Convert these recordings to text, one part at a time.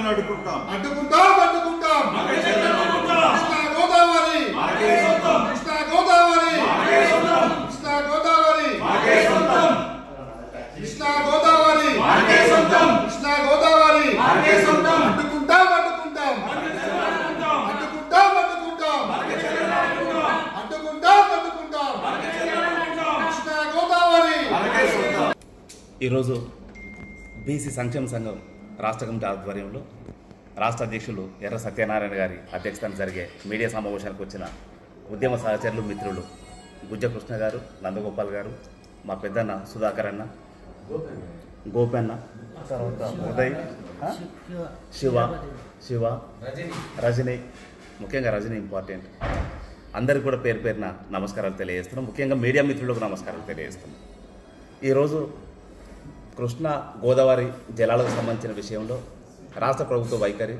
రాజకీయాలను అడ్డుకుంటాం. కృష్ణా గోదావరి ఈరోజు బీసీ సంక్షేమ సంఘం రాష్ట్ర కమిటీ ఆధ్వర్యంలో రాష్ట్ర అధ్యక్షులు ఎర్ర సత్యనారాయణ గారి అధ్యక్షతన జరిగే మీడియా సమావేశానికి వచ్చిన ఉద్యమ సహచరులు మిత్రులు గుజ్జ కృష్ణ గారు, నందగోపాల్ గారు, మా పెద్దన్న సుధాకర్ అన్న, గోపన్న, తర్వాత ఉదయ్, శివ, రజనీ, ముఖ్యంగా రజనీ ఇంపార్టెంట్, అందరికీ కూడా పేరు పేరున నమస్కారాలు తెలియజేస్తున్నాం. ముఖ్యంగా మీడియా మిత్రులకు నమస్కారాలు తెలియజేస్తున్నాం. ఈరోజు కృష్ణా గోదావరి జలాలకు సంబంధించిన విషయంలో రాష్ట్ర ప్రభుత్వ వైఖరి,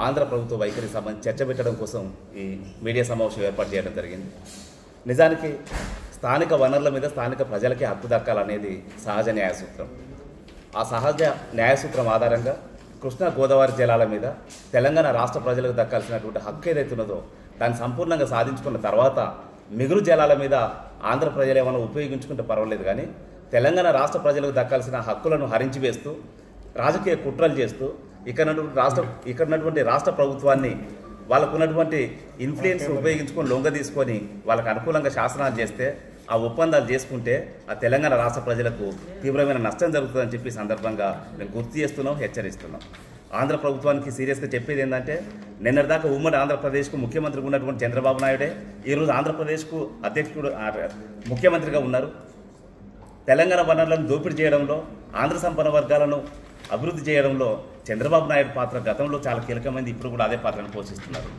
ఆంధ్ర ప్రభుత్వ వైఖరి సంబంధించి చర్చ పెట్టడం కోసం ఈ మీడియా సమావేశం ఏర్పాటు చేయడం జరిగింది. నిజానికి స్థానిక వనరుల మీద స్థానిక ప్రజలకే హక్కు దక్కాలనేది సహజ న్యాయసూత్రం. ఆ సహజ న్యాయసూత్రం ఆధారంగా కృష్ణా గోదావరి జలాల మీద తెలంగాణ రాష్ట్ర ప్రజలకు దక్కాల్సినటువంటి హక్కు ఏదైతున్నదో దాన్ని సంపూర్ణంగా సాధించుకున్న తర్వాత మిగులు జలాల మీద ఆంధ్ర ప్రజలు ఏమైనా ఉపయోగించుకుంటే పర్వాలేదు, కానీ తెలంగాణ రాష్ట్ర ప్రజలకు దక్కాల్సిన హక్కులను హరించి వేస్తూ రాజకీయ కుట్రలు చేస్తూ ఇక్కడున్నటువంటి రాష్ట్ర ప్రభుత్వాన్ని వాళ్ళకున్నటువంటి ఇన్ఫ్లుయెన్స్ ఉపయోగించుకొని లొంగ తీసుకొని వాళ్ళకు అనుకూలంగా శాసనాలు చేస్తే, ఆ ఒప్పందాలు చేసుకుంటే ఆ తెలంగాణ రాష్ట్ర ప్రజలకు తీవ్రమైన నష్టం జరుగుతుందని చెప్పి సందర్భంగా మేము గుర్తు చేస్తున్నాం, హెచ్చరిస్తున్నాం. ఆంధ్ర ప్రభుత్వానికి సీరియస్గా చెప్పేది ఏంటంటే, నిన్నటిదాకా ఉమ్మడి ఆంధ్రప్రదేశ్కు ముఖ్యమంత్రిగా ఉన్నటువంటి చంద్రబాబు నాయుడే ఈరోజు ఆంధ్రప్రదేశ్కు అధ్యక్షుడు ముఖ్యమంత్రిగా ఉన్నారు. తెలంగాణ వనరులను దోపిడీ చేయడంలో, ఆంధ్ర సంపన్న వర్గాలను అభివృద్ధి చేయడంలో చంద్రబాబు నాయుడు పాత్ర గతంలో చాలా కీలకమైంది, ఇప్పుడు కూడా అదే పాత్రను పోషిస్తున్నారు.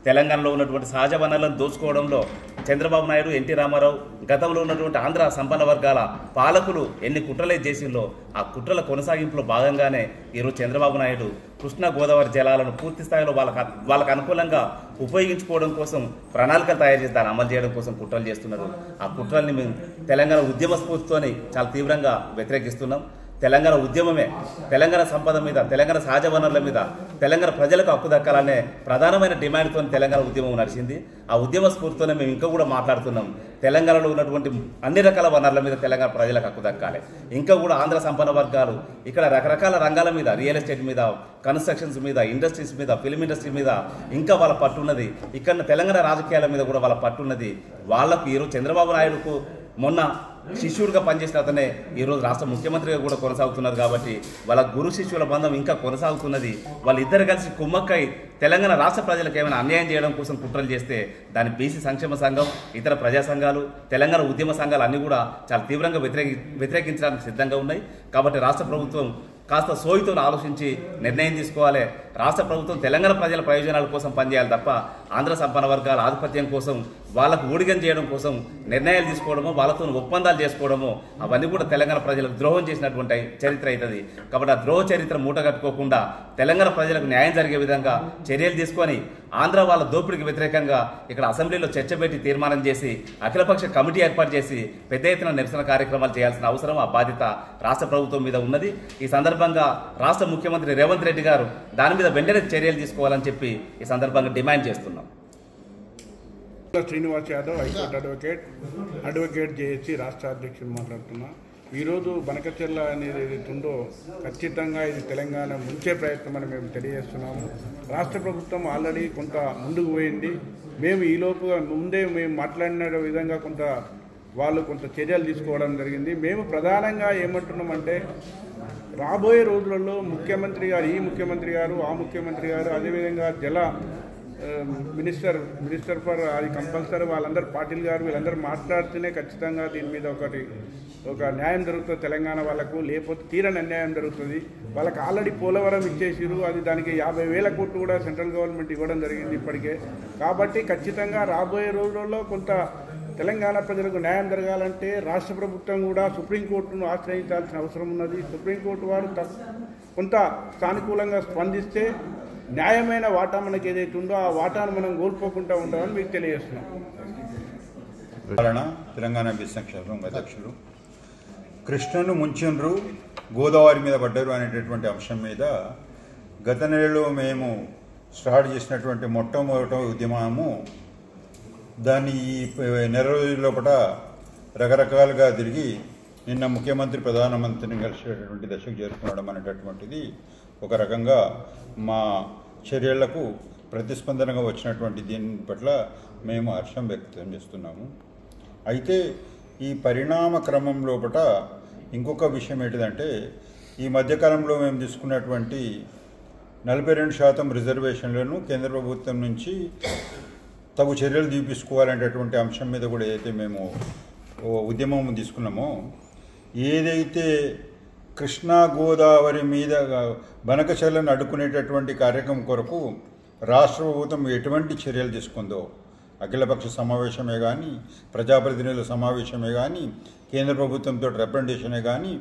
తెలంగాణలో ఉన్నటువంటి సహజ వనరులను దోచుకోవడంలో చంద్రబాబు నాయుడు, ఎన్టీ రామారావు, గతంలో ఉన్నటువంటి ఆంధ్ర సంపన్న వర్గాల పాలకులు ఎన్ని కుట్రలే చేసిందో ఆ కుట్రల కొనసాగింపులో భాగంగానే ఈరోజు చంద్రబాబు నాయుడు కృష్ణా గోదావరి జలాలను పూర్తి స్థాయిలో వాళ్ళకు అనుకూలంగా ఉపయోగించుకోవడం కోసం ప్రణాళికలు తయారు చేసి దాన్ని అమలు చేయడం కోసం కుట్రలు చేస్తున్నారు. ఆ కుట్రల్ని మేము తెలంగాణ ఉద్యమ స్ఫూర్తితోని చాలా తీవ్రంగా వ్యతిరేకిస్తున్నాం. తెలంగాణ ఉద్యమమే తెలంగాణ సంపద మీద, తెలంగాణ సహజ వనరుల మీద తెలంగాణ ప్రజలకు హక్కు దక్కాలనే ప్రధానమైన డిమాండ్తో తెలంగాణ ఉద్యమం నడిచింది. ఆ ఉద్యమ స్ఫూర్తితోనే మేము ఇంకా కూడా మాట్లాడుతున్నాం. తెలంగాణలో ఉన్నటువంటి అన్ని రకాల వనరుల మీద తెలంగాణ ప్రజలకు హక్కు దక్కాలి. ఇంకా కూడా ఆంధ్ర సంపన్న వర్గాలు ఇక్కడ రకరకాల రంగాల మీద, రియల్ ఎస్టేట్ మీద, కన్స్ట్రక్షన్స్ మీద, ఇండస్ట్రీస్ మీద, ఫిల్మ్ ఇండస్ట్రీ మీద ఇంకా వాళ్ళ పట్టున్నది. ఇక్కడ తెలంగాణ రాజకీయాల మీద కూడా వాళ్ళ పట్టున్నది. వాళ్లకు ఈరోజు చంద్రబాబు నాయుడుకు మొన్న శిష్యుడిగా పనిచేసిన అతనే ఈరోజు రాష్ట్ర ముఖ్యమంత్రిగా కూడా కొనసాగుతున్నారు. కాబట్టి వాళ్ళ గురు శిష్యుల బంధం ఇంకా కొనసాగుతున్నది. వాళ్ళిద్దరు కలిసి కుమ్మక్కై తెలంగాణ రాష్ట్ర ప్రజలకు ఏమైనా అన్యాయం చేయడం కోసం కుట్రలు చేస్తే దాని బీసీ సంక్షేమ సంఘం, ఇతర ప్రజా సంఘాలు, తెలంగాణ ఉద్యమ సంఘాలు అన్నీ కూడా చాలా తీవ్రంగా వ్యతిరేకించడానికి సిద్ధంగా ఉన్నాయి. కాబట్టి రాష్ట్ర ప్రభుత్వం కాస్త సోయితో ఆలోచించి నిర్ణయం తీసుకోవాలి. రాష్ట్ర ప్రభుత్వం తెలంగాణ ప్రజల ప్రయోజనాల కోసం పనిచేయాలి తప్ప ఆంధ్ర సంపన్న వర్గాల ఆధిపత్యం కోసం, వాళ్ళకు ఊడిగం చేయడం కోసం నిర్ణయాలు తీసుకోవడమో, వాళ్ళతో ఒప్పందాలు చేసుకోవడమో అవన్నీ కూడా తెలంగాణ ప్రజలకు ద్రోహం చేసినటువంటి చరిత్ర అవుతుంది. కాబట్టి ఆ ద్రోహ చరిత్ర మూటగట్టుకోకుండా తెలంగాణ ప్రజలకు న్యాయం జరిగే విధంగా చర్యలు తీసుకొని ఆంధ్ర వాళ్ళ దోపిడీకి వ్యతిరేకంగా ఇక్కడ అసెంబ్లీలో చర్చ పెట్టి తీర్మానం చేసి అఖిలపక్ష కమిటీ ఏర్పాటు చేసి పెద్ద ఎత్తున నిరసన కార్యక్రమాలు చేయాల్సిన అవసరం, ఆ బాధ్యత రాష్ట్ర ప్రభుత్వం మీద ఉన్నది. ఈ సందర్భంగా రాష్ట్ర ముఖ్యమంత్రి రేవంత్ రెడ్డి గారు దాని మీద వెంటనే చర్యలు తీసుకోవాలని చెప్పి ఈ సందర్భంగా డిమాండ్ చేస్తున్నాం. Srinivas Yadav, high court advocate JAC రాష్ట్ర అధ్యక్షుడు మాట్లాడుతున్నా. ఈరోజు బనకచెర్ల అనేది ఏదైతే ఉందో ఖచ్చితంగా ఇది తెలంగాణ ముంచే ప్రయత్నం అని మేము తెలియజేస్తున్నాము. రాష్ట్ర ప్రభుత్వం ఆల్రెడీ కొంత ముందుకు పోయింది. మేము ఈలోపుగా ముందే మేము మాట్లాడిన విధంగా వాళ్ళు కొంత చర్యలు తీసుకోవడం జరిగింది. మేము ప్రధానంగా ఏమంటున్నామంటే, రాబోయే రోజులలో ముఖ్యమంత్రి గారు, ఈ ముఖ్యమంత్రి గారు, ఆ ముఖ్యమంత్రి గారు, అదేవిధంగా జల మినిస్టర్ ఫర్ అది కంపల్సరీ వాళ్ళందరూ పాటిల్ గారు వీళ్ళందరూ మాట్లాడితేనే ఖచ్చితంగా దీని మీద ఒక న్యాయం జరుగుతుంది తెలంగాణ వాళ్ళకు, లేకపోతే తీరని అన్యాయం జరుగుతుంది. వాళ్ళకి ఆల్రెడీ పోలవరం ఇచ్చేసిరు, అది దానికి 50,000 కోట్లు కూడా సెంట్రల్ గవర్నమెంట్ ఇవ్వడం జరిగింది ఇప్పటికే. కాబట్టి ఖచ్చితంగా రాబోయే రోజులలో కొంత తెలంగాణ ప్రజలకు న్యాయం జరగాలంటే రాష్ట్ర ప్రభుత్వం కూడా సుప్రీంకోర్టును ఆశ్రయించాల్సిన అవసరం ఉన్నది. సుప్రీంకోర్టు వారు కొంత సానుకూలంగా స్పందిస్తే న్యాయమైన వాటా మనకి ఏదైతే ఉందో ఆ వాటాను మనం కోల్పోకుండా ఉంటామని మీకు తెలియజేస్తున్నాం. తెలంగాణ బీసీ సంక్షేమ అధ్యక్షులు కృష్ణను ముంచిండ్రు, గోదావరి మీద పడ్డారు అనేటటువంటి అంశం మీద గత నెలలో మేము స్టార్ట్ చేసినటువంటి మొట్టమొదటి ఉద్యమము దాన్ని ఈ నెల రోజుల లోపల రకరకాలుగా తిరిగి నిన్న ముఖ్యమంత్రి ప్రధానమంత్రిని కలిసేటటువంటి దశకు చేరుకునడం అనేటటువంటిది ఒక రకంగా మా చర్యలకు ప్రతిస్పందనగా వచ్చినటువంటి దీని పట్ల మేము హర్షం వ్యక్తం చేస్తున్నాము. అయితే ఈ పరిణామ క్రమం లోపల ఇంకొక విషయం ఏంటిదంటే, ఈ మధ్యకాలంలో మేము తీసుకున్నటువంటి 42% రిజర్వేషన్లను కేంద్ర ప్రభుత్వం నుంచి తగు చర్యలు తీసుకోవాలనేటటువంటి అంశం మీద కూడా ఏదైతే మేము ఉద్యమం తీసుకున్నామో, ఏదైతే కృష్ణా గోదావరి మీద బనకచర్లను అడ్డుకునేటటువంటి కార్యక్రమం కొరకు రాష్ట్ర ప్రభుత్వం ఎటువంటి చర్యలు తీసుకుందో, అఖిలపక్ష సమావేశమే కానీ, ప్రజాప్రతినిధుల సమావేశమే కానీ, కేంద్ర ప్రభుత్వంతో రిప్రజెంటేషనే కానీ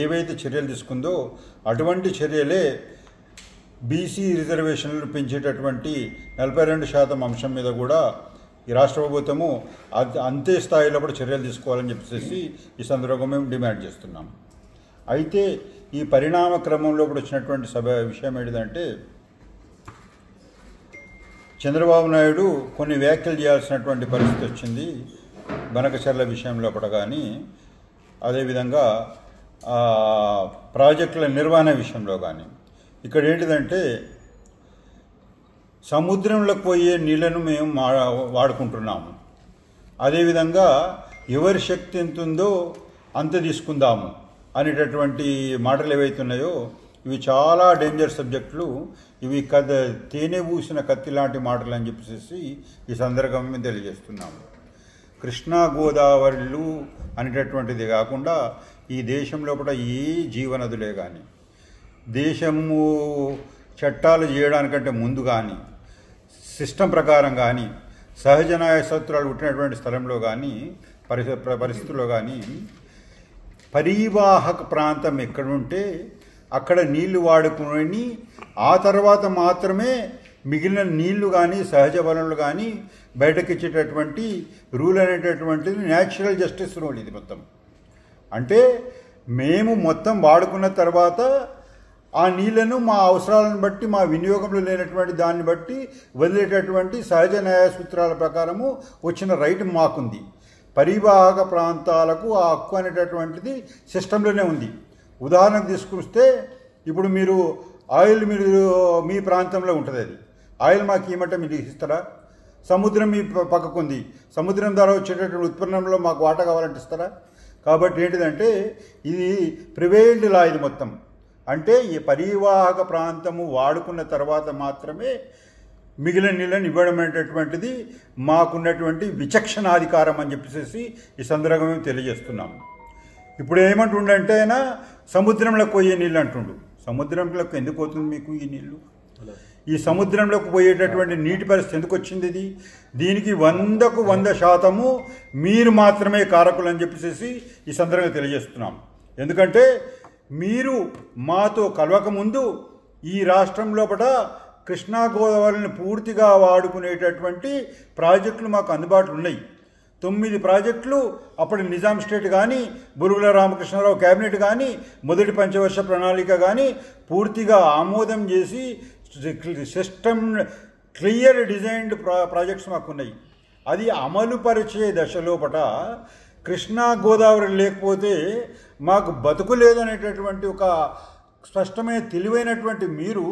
ఏవైతే చర్యలు తీసుకుందో అటువంటి చర్యలే బీసీ రిజర్వేషన్లు పెంచేటటువంటి 42% అంశం మీద కూడా ఈ రాష్ట్ర ప్రభుత్వము అంతే స్థాయిలో కూడా చర్యలు తీసుకోవాలని చెప్పేసి ఈ సందర్భంగా మేము డిమాండ్ చేస్తున్నాం. అయితే ఈ పరిణామ క్రమంలో కూడా వచ్చినటువంటి విషయం ఏంటిదంటే, చంద్రబాబు నాయుడు కొన్ని వ్యాఖ్యలు చేయాల్సినటువంటి పరిస్థితి వచ్చింది బనకచర్ల విషయంలో కూడా కానీ, అదేవిధంగా ప్రాజెక్టుల నిర్వహణ విషయంలో కానీ. ఇక్కడ ఏంటిదంటే, సముద్రంలోకి పోయే నీళ్లను మేము వాడుకుంటున్నాము, అదేవిధంగా ఎవరి శక్తి ఎంత ఉందో అంత తీసుకుందాము అనేటటువంటి మాటలు ఏవైతున్నాయో ఇవి చాలా డేంజర్ సబ్జెక్టులు. ఇవి తేనె పూసిన కత్తి లాంటి మాటలు అని చెప్పేసి ఈ సందర్భంగా మేము తెలియజేస్తున్నాము. కృష్ణా గోదావరిలు అనేటటువంటిది కాకుండా ఈ దేశంలో కూడా ఏ జీవనదులే కానీ, దేశము చట్టాలు చేయడానికంటే ముందు కానీ, సిస్టమ్ ప్రకారం కానీ, సహజ న్యాయ సూత్రాలు పుట్టినటువంటి స్థలంలో కానీ, పరిస్థితుల్లో కానీ పరివాహక ప్రాంతం ఎక్కడుంటే అక్కడ నీళ్లు వాడుకుని ఆ తర్వాత మాత్రమే మిగిలిన నీళ్లు కానీ సహజ వనరులు కానీ బయటకిచ్చేటటువంటి రూల్ అనేటటువంటిది న్యాచురల్ జస్టిస్ రూల్. ఇది మొత్తం అంటే మేము మొత్తం వాడుకున్న తర్వాత ఆ నీళ్లను మా అవసరాలను బట్టి, మా వినియోగంలో లేనటువంటి దాన్ని బట్టి వదిలేటటువంటి సహజ న్యాయ సూత్రాల ప్రకారము వచ్చిన రైట్ మాకుంది. పరివాహక ప్రాంతాలకు ఆ హక్కు అనేటటువంటిది సిస్టంలోనే ఉంది. ఉదాహరణకు తీసుకొస్తే, ఇప్పుడు మీరు ఆయిల్ మీ ప్రాంతంలో ఉంటుంది, అది ఆయిల్ మాకు ఇవ్వమంటే మీరు ఇస్తారా? సముద్రం మీ పక్కకు ఉంది, సముద్రం ద్వారా వచ్చేటటువంటి ఉత్పన్నంలో మాకు వాటా కావాలంటే ఇస్తారా? కాబట్టి ఏంటిదంటే ఇది ప్రివైల్డ్ లా. ఇది మొత్తం అంటే ఈ పరివాహక ప్రాంతము వాడుకున్న తర్వాత మాత్రమే మిగిలిన నీళ్ళని ఇవ్వడం అనేటటువంటిది మాకున్నటువంటి విచక్షణాధికారం అని చెప్పేసి ఈ సందర్భంగా మేము తెలియజేస్తున్నాము. ఇప్పుడు ఏమంటుండంటే ఆయన సముద్రంలోకి పోయే నీళ్ళు అంటుండు. సముద్రంలోకి ఎందుకు పోతుంది మీకు ఈ నీళ్లు? ఈ సముద్రంలోకి పోయేటటువంటి నీటి పరిస్థితి ఎందుకు వచ్చింది? ఇది దీనికి 100కు 100% మీరు మాత్రమే కారకులు అని చెప్పేసి ఈ సందర్భంగా తెలియజేస్తున్నాం. ఎందుకంటే మీరు మాతో కలవకముందు ఈ రాష్ట్రం లోపల కృష్ణా గోదావరిని పూర్తిగా వాడుకునేటటువంటి ప్రాజెక్టులు మాకు అందుబాటులో ఉన్నాయి. 9 ప్రాజెక్టులు అప్పటి నిజాం స్టేట్ కానీ, బురుగుల రామకృష్ణారావు క్యాబినెట్ కానీ, మొదటి పంచవర్ష ప్రణాళిక కానీ పూర్తిగా ఆమోదం చేసి సిస్టమ్ క్లియర్ డిజైన్డ్ ప్రాజెక్ట్స్ మాకు ఉన్నాయి. అది అమలు పరిచే దశలోపట కృష్ణా గోదావరి లేకపోతే మాకు బతుకు లేదనేటటువంటి ఒక స్పష్టమైన తెలివైనటువంటి మీరు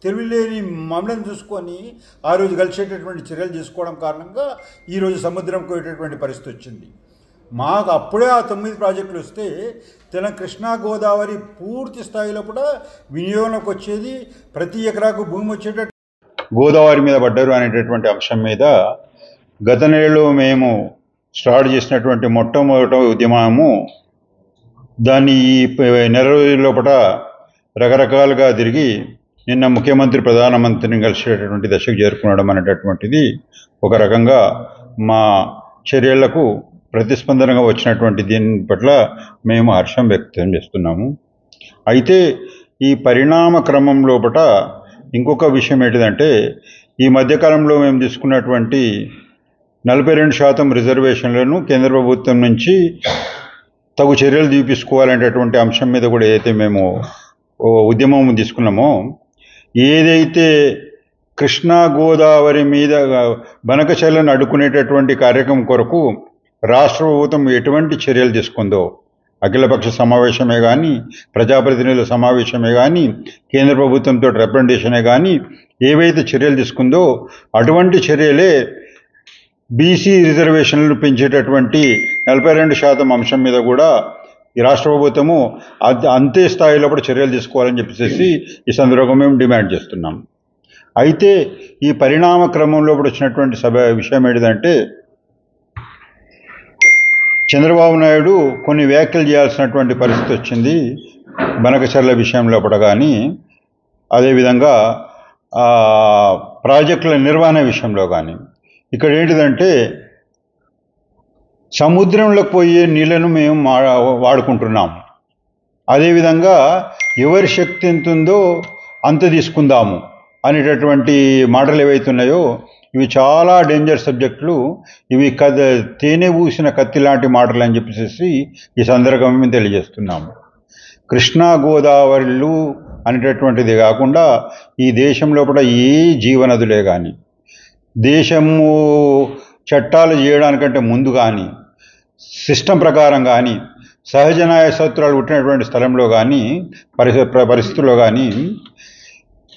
తెలివిలేని మమ్మల్ని చూసుకొని ఆ రోజు కలిసేటటువంటి చర్యలు తీసుకోవడం కారణంగా ఈరోజు సముద్రం పోయేటటువంటి పరిస్థితి వచ్చింది. మాకు అప్పుడే ఆ 9 ప్రాజెక్టులు వస్తే కృష్ణా గోదావరి పూర్తి స్థాయిలో కూడా వినియోగంలోకి వచ్చేది, ప్రతి ఎకరాకు భూమి వచ్చేటట్టు గోదావరి మీద పడ్డారు అనేటటువంటి అంశం మీద గత నెలలో మేము స్టార్ట్ చేసినటువంటి మొట్టమొదటి ఉద్యమము దాన్ని ఈ నెల రోజుల లోపల రకరకాలుగా తిరిగి నిన్న ముఖ్యమంత్రి ప్రధానమంత్రిని కలిసేటటువంటి దశకు చేరుకునడం అనేటటువంటిది ఒక రకంగా మా చర్యలకు ప్రతిస్పందనగా వచ్చినటువంటి దీని పట్ల మేము హర్షం వ్యక్తం చేస్తున్నాము. అయితే ఈ పరిణామ క్రమం లోపల ఇంకొక విషయం ఏంటిదంటే, ఈ మధ్యకాలంలో మేము తీసుకున్నటువంటి 42% రిజర్వేషన్లను కేంద్ర ప్రభుత్వం నుంచి తగు చర్యలు తీసుకోవాలనేటటువంటి అంశం మీద కూడా ఏదైతే మేము ఉద్యమం తీసుకున్నామో, ఏదైతే కృష్ణా గోదావరి మీద బనకచెర్లను అడ్డుకునేటటువంటి కార్యక్రమం కొరకు రాష్ట్ర ప్రభుత్వం ఎటువంటి చర్యలు తీసుకుందో, అఖిలపక్ష సమావేశమే కానీ, ప్రజాప్రతినిధుల సమావేశమే కానీ, కేంద్ర ప్రభుత్వంతో రిప్రజెంటేషనే కానీ ఏవైతే చర్యలు తీసుకుందో అటువంటి చర్యలే బీసీ రిజర్వేషన్లు పెంచేటటువంటి 42% అంశం మీద కూడా ఈ రాష్ట్ర ప్రభుత్వము అంతే స్థాయిలో కూడా చర్యలు తీసుకోవాలని చెప్పేసి ఈ సందర్భంగా మేము డిమాండ్ చేస్తున్నాం. అయితే ఈ పరిణామ క్రమంలో కూడా వచ్చినటువంటి విషయం ఏంటిదంటే, చంద్రబాబు నాయుడు కొన్ని వ్యాఖ్యలు చేయాల్సినటువంటి పరిస్థితి వచ్చింది బనకచెర్ల విషయంలో కూడా కానీ, అదేవిధంగా ప్రాజెక్టుల నిర్వహణ విషయంలో కానీ. ఇక్కడ ఏంటిదంటే, సముద్రంలోకి పోయే నీళ్లను మేము వాడుకుంటున్నాం, అదేవిధంగా ఎవరి శక్తి ఎంత ఉందో అంత తీసుకుందాము అనేటటువంటి మాటలు ఏవైతున్నాయో ఇవి చాలా డేంజర్ సబ్జెక్టులు. ఇవి తేనె పూసిన కత్తి లాంటి మాటలు అని చెప్పేసి ఈ సందర్భంగా మేము తెలియజేస్తున్నాము. కృష్ణా గోదావరిలు అనేటటువంటిది కాకుండా ఈ దేశంలో కూడా ఏ జీవనదులే కానీ, దేశము చట్టాలు చేయడానికంటే ముందు కానీ, సిస్టమ్ ప్రకారం కానీ, సహజ న్యాయ సూత్రాలు పుట్టినటువంటి స్థలంలో కానీ, పరిస్థితుల్లో కానీ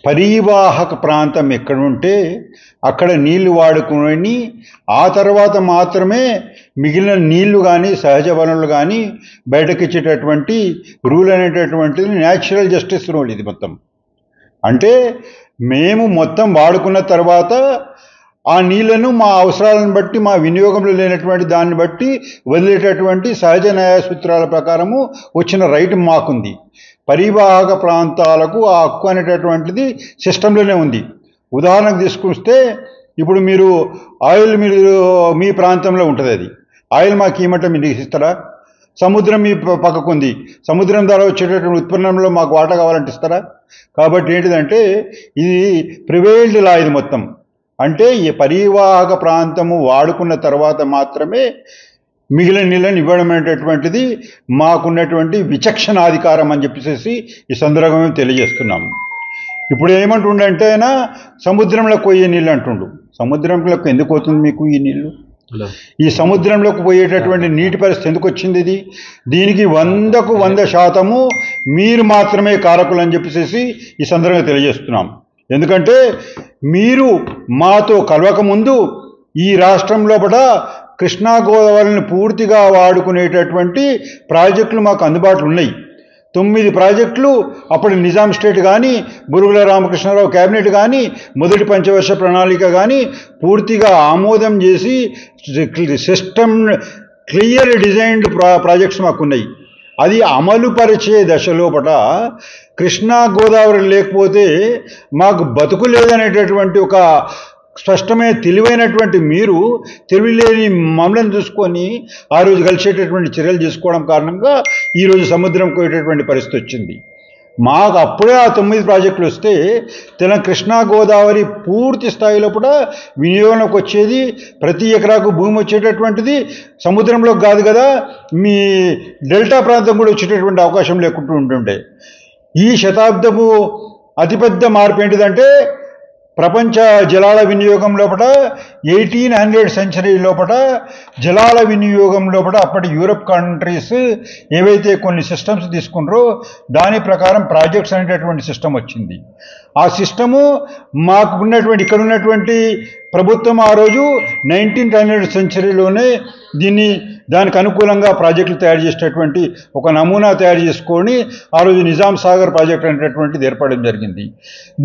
పరివాహక ప్రాంతం ఎక్కడుంటే అక్కడ నీళ్లు వాడుకుని ఆ తర్వాత మాత్రమే మిగిలిన నీళ్లు కానీ సహజ వనరులు కానీ బయటకు ఇచ్చేటటువంటి రూల్ అనేటటువంటిది న్యాచురల్ జస్టిస్ రూల్. ఇది మొత్తం అంటే మేము మొత్తం వాడుకున్న తర్వాత ఆ నీళ్లను మా అవసరాలను బట్టి, మా వినియోగంలో లేనటువంటి దాన్ని బట్టి వదిలేటటువంటి సహజ న్యాయ సూత్రాల ప్రకారము వచ్చిన రైట్ మాకుంది. పరివాహక ప్రాంతాలకు ఆ హక్కు అనేటటువంటిది సిస్టంలోనే ఉంది. ఉదాహరణకు తీసుకొస్తే ఇప్పుడు మీరు ఆయిల్ మీ ప్రాంతంలో ఉంటుంది, అది ఆయిల్ మాకు ఇవ్వమంటే మీరు ఇస్తారా? సముద్రం మీ పక్కకు ఉంది, సముద్రం ద్వారా వచ్చేటటువంటి ఉత్పన్నంలో మాకు వాటా కావాలంటే ఇస్తారా? కాబట్టి ఏంటిదంటే ఇది ప్రివైల్డ్ లా. ఇది మొత్తం అంటే ఈ పరివాహక ప్రాంతము వాడుకున్న తర్వాత మాత్రమే మిగిలిన నీళ్ళని ఇవ్వడం అనేటటువంటిది మాకున్నటువంటి విచక్షణాధికారం అని చెప్పేసి ఈ సందర్భంగా తెలియజేస్తున్నాము. ఇప్పుడు ఏమంటుండంటే అయినా సముద్రంలోకి పోయే నీళ్ళు అంటుండు. సముద్రంలోకి ఎందుకు పోతుంది మీకు ఈ నీళ్ళు? ఈ సముద్రంలోకి పోయేటటువంటి నీటి పరిస్థితి ఎందుకు వచ్చింది? దీనికి 100కు 100% మీరు మాత్రమే కారకులు అని చెప్పేసి ఈ సందర్భంగా తెలియజేస్తున్నాం. ఎందుకంటే మీరు మాతో కలవకముందు ఈ రాష్ట్రంలో కూడా కృష్ణా గోదావరిని పూర్తిగా వాడుకునేటటువంటి ప్రాజెక్టులు మాకు అందుబాటులో ఉన్నాయి. 9 ప్రాజెక్టులు అప్పటి నిజాం స్టేట్ కానీ, బురుగుల రామకృష్ణారావు క్యాబినెట్ కానీ, మొదటి పంచవర్ష ప్రణాళిక కానీ పూర్తిగా ఆమోదం చేసి సిస్టమ్ క్లియర్ డిజైన్డ్ ప్రాజెక్ట్స్ మాకున్నాయి. అది అమలు పరిచే దశలోపట కృష్ణా గోదావరి లేకపోతే మాకు బతుకు లేదనేటటువంటి ఒక స్పష్టమైన తెలివైనటువంటి మీరు తెలివిలేని మమ్మల్ని చూసుకొని ఆ రోజు కలిసేటటువంటి చర్యలు తీసుకోవడం కారణంగా ఈరోజు సముద్రం పోయేటటువంటి పరిస్థితి వచ్చింది. మాకు అప్పుడే ఆ 9 ప్రాజెక్టులు వస్తే కృష్ణా గోదావరి పూర్తి స్థాయిలో కూడా వినియోగంలోకి వచ్చేది, ప్రతి ఎకరాకు భూమి వచ్చేటటువంటిది. సముద్రంలోకి కాదు కదా, మీ డెల్టా ప్రాంతం కూడా వచ్చేటటువంటి అవకాశం లేకుండా ఉంటుండే. ఈ శతాబ్దము అతిపెద్ద మార్పు ఏంటిదంటే ప్రపంచ జలాల వినియోగం లోపల 1800 సెంచరీ లోపల జలాల వినియోగం లోపల అప్పటి యూరప్ కంట్రీస్ ఏవైతే కొన్ని సిస్టమ్స్ తీసుకున్నారో దాని ప్రకారం ప్రాజెక్ట్స్ అనేటటువంటి సిస్టమ్ వచ్చింది. ఆ సిస్టము మాకు ఉన్నటువంటి ఇక్కడ ఉన్నటువంటి ప్రభుత్వం ఆ రోజు 1900 సెంచరీలోనే దానికి అనుకూలంగా ప్రాజెక్టులు తయారు చేసేటటువంటి ఒక నమూనా తయారు చేసుకొని ఆ రోజు నిజాం సాగర్ ప్రాజెక్ట్ అనేటటువంటిది ఏర్పడడం జరిగింది.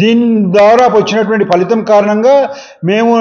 దీని ద్వారా వచ్చినటువంటి ఫలితం కారణంగా మేము